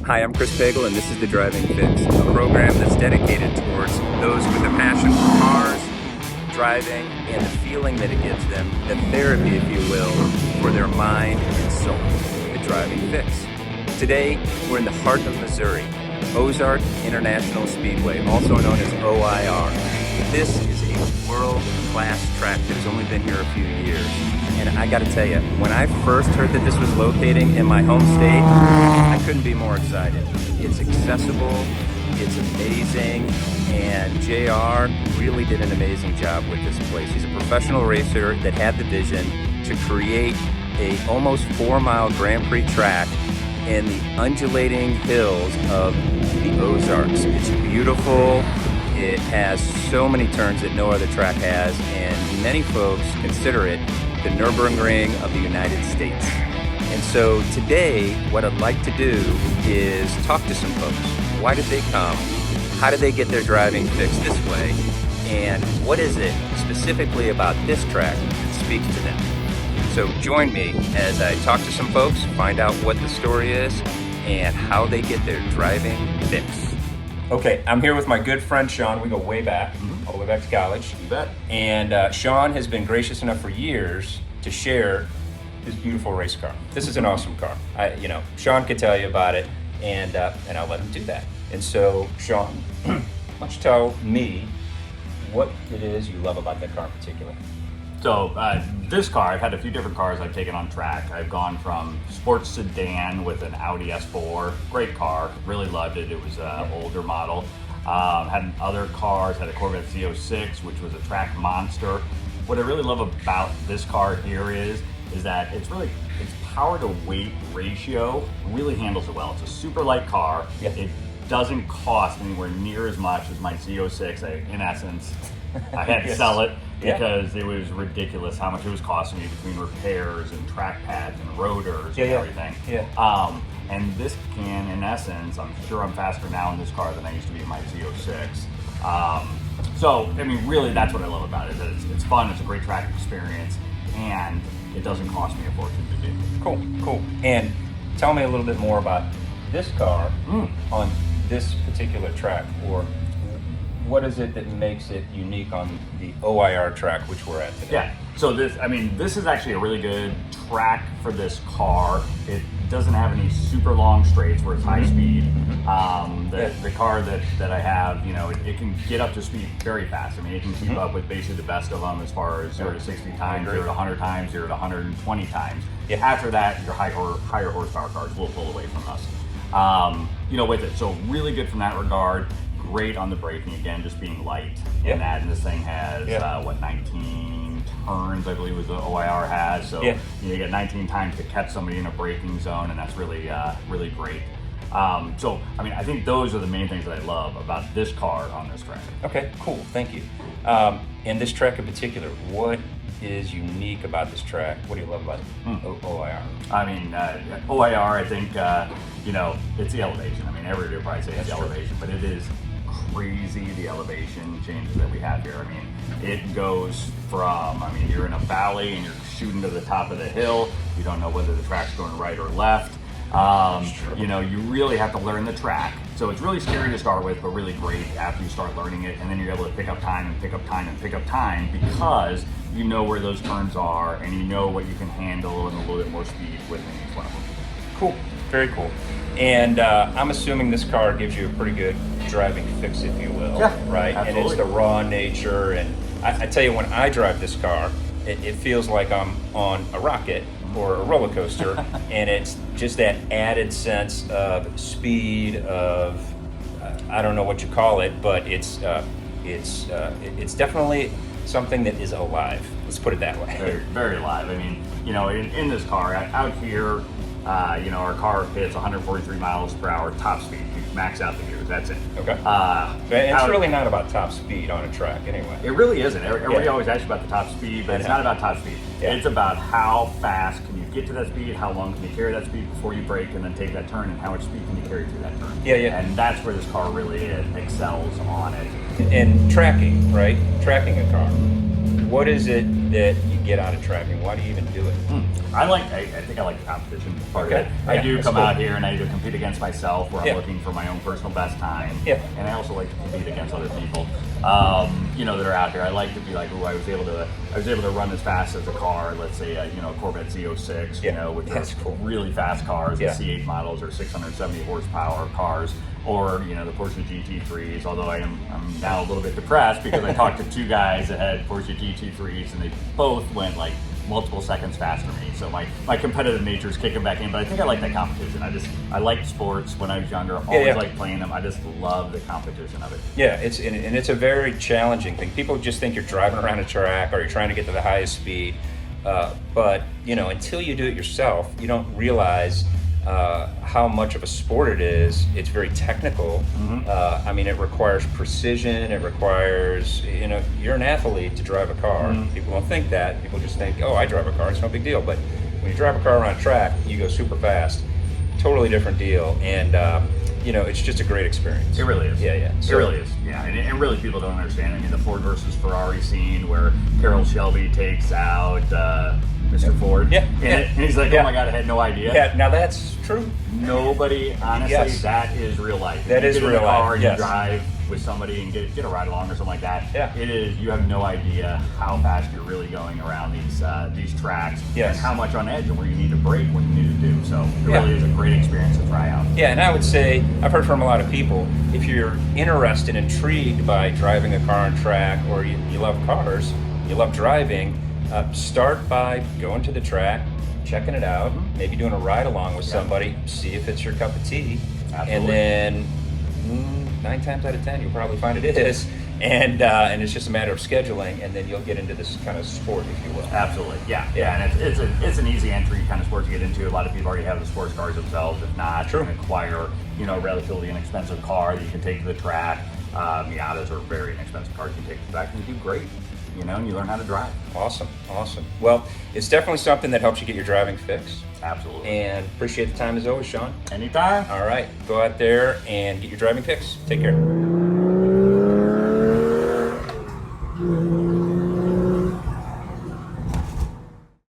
Hi, I'm Chris Pagel, and this is The Driving Fix, a program that's dedicated towards those with a passion for cars, driving, and the feeling that it gives them, the therapy, if you will, for their mind and soul. The Driving Fix. Today, we're in the heart of Missouri, Ozark International Speedway, also known as OIR. This is a world-class track that has only been here a few years. And I gotta tell you, when I first heard that this was locating in my home state, I couldn't be more excited. It's accessible, it's amazing, and JR really did an amazing job with this place. He's a professional racer that had the vision to create a almost 4-mile Grand Prix track in the undulating hills of the Ozarks. It's beautiful. It has so many turns that no other track has, and many folks consider it the Nürburgring of the United States. And so today, what I'd like to do is talk to some folks. Why did they come? How did they get their driving fixed this way? And what is it specifically about this track that speaks to them? So join me as I talk to some folks, find out what the story is, and how they get their driving fixed. Okay, I'm here with my good friend Sean. We go way back, all the way back to college. You bet. And Sean has been gracious enough for years to share his beautiful race car. This is an awesome car. Sean could tell you about it, and I'll let him do that. And so, Sean, why don't you tell me what it is you love about that car in particular? So this car, I've had a few different cars I've taken on track. I've gone from sports sedan with an Audi S4, great car, really loved it. It was an older model. Had other cars, had a Corvette Z06, which was a track monster. What I really love about this car here is that its power to weight ratio really handles it well. It's a super light car. Yeah. It doesn't cost anywhere near as much as my Z06. In essence, I had to sell it because it was ridiculous how much it was costing me between repairs and track pads and rotors and everything. Yeah. And this can, in essence, I'm sure I'm faster now in this car than I used to be in my Z06. So, I mean, really, that's what I love about it. That it's fun, it's a great track experience, and it doesn't cost me a fortune to do. Cool. And tell me a little bit more about this car on this particular track, or what is it that makes it unique on the OIR track, which we're at today? Yeah, so this is actually a really good track for this car. It doesn't have any super long straights where it's high speed. The car that I have, it can get up to speed very fast. I mean, it can keep up with basically the best of them as far as 0 to 60 times, 0 to 100 times, 0 to 120 times. Yeah. After that, your higher horsepower cars will pull away from us. With it, so really good from that regard. Great on the braking, again, just being light in that, and this thing has 19 turns, I believe, was the OIR has. So you get 19 times to catch somebody in a braking zone, and that's really really great. I think those are the main things that I love about this car on this track. Okay, cool, thank you. And this track in particular, what is unique about this track? What do you love about OIR? I mean, OIR, I think, it's the elevation. I mean, everybody would probably say it's the elevation, but it is crazy, the elevation changes that we have here. I mean, it goes from, you're in a valley and you're shooting to the top of the hill. You don't know whether the track's going right or left. You really have to learn the track. So it's really scary to start with, but really great after you start learning it. And then you're able to pick up time and pick up time and pick up time because you know where those turns are and you know what you can handle and a little bit more speed within each one of them. Cool, very cool. And I'm assuming this car gives you a pretty good driving fix, if you will, right? Absolutely. And it's the raw nature. And I tell you, when I drive this car, it feels like I'm on a rocket or a roller coaster, and it's just that added sense of speed, of I don't know what you call it, but it's definitely something that is alive. Let's put it that way. Very, very alive. I mean, in this car out here, our car hits 143 miles per hour top speed. You max out the gears. That's it. Okay. It's really not about top speed on a track, anyway. It really isn't. Everybody always asks about the top speed, but it's not about top speed. Yeah. It's about how fast can you get to that speed, how long can you carry that speed before you brake and then take that turn, and how much speed can you carry through that turn. Yeah. And that's where this car really excels on it. And tracking, right? Tracking a car. What is it that you get out of tracking? Why do you even do it? I think I like the competition part of Okay. it. Yeah, I do that's come cool. out here and I do compete against myself, where I'm Yeah. looking for my own personal best time. Yeah. And I also like to compete against other people, you know, that are out here. I like to be like, oh, I was able to run as fast as a car. Let's say, you know, a Corvette Z06. Yeah. You know, with That's those cool. really fast cars, Yeah. the C8 models or 670 horsepower cars, or you know, the Porsche GT3s. Although I'm now a little bit depressed because I talked to two guys that had Porsche GT3s and they both went like multiple seconds faster than me. So my competitive nature is kicking back in, but I think I like that competition. I liked sports when I was younger. Always yeah. liked playing them. I just love the competition of it. Yeah, and it's a very challenging thing. People just think you're driving around a track or you're trying to get to the highest speed, but you know, until you do it yourself, you don't realize how much of a sport it is. It's very technical. I mean, it requires precision. It requires, you know, you're an athlete to drive a car. People don't think that. People just think, oh, I drive a car, it's no big deal. But when you drive a car around a track, you go super fast. Totally different deal. And you know, it's just a great experience. It really is. Yeah. It really is. Yeah, and really people don't understand. I mean, the Ford versus Ferrari scene where Carroll Shelby takes out Mr. Ford. Yeah. And he's like, oh my God, I had no idea. Yeah, now that's true. Nobody, honestly, Yes. that is real life. That is you get real in a car, life, You yes. drive with somebody and get a ride along or something like that. Yeah. It is. You have no idea how fast you're really going around these tracks. Yes. And how much on edge and where you need to brake, what you need to do. So it Yeah. really is a great experience to try out. Yeah, and I would say, I've heard from a lot of people, if you're interested, intrigued by driving a car on track, or you love cars, you love driving, start by going to the track, checking it out, maybe doing a ride along with somebody, see if it's your cup of tea, Absolutely. and then 9 times out of 10 you'll probably find it is, and it's just a matter of scheduling, and then you'll get into this kind of sport, if you will. Absolutely, yeah. Yeah. And it's an easy entry kind of sport to get into. A lot of people already have the sports cars themselves. If not, True. you can acquire, you know, a relatively inexpensive car that you can take to the track. Miatas are very inexpensive cars you can take to the track, and you do great, you know, and you learn how to drive. Awesome. Well, it's definitely something that helps you get your driving fix, Absolutely. and appreciate the time as always, Sean. Anytime. All right, go out there and get your driving fix. Take care.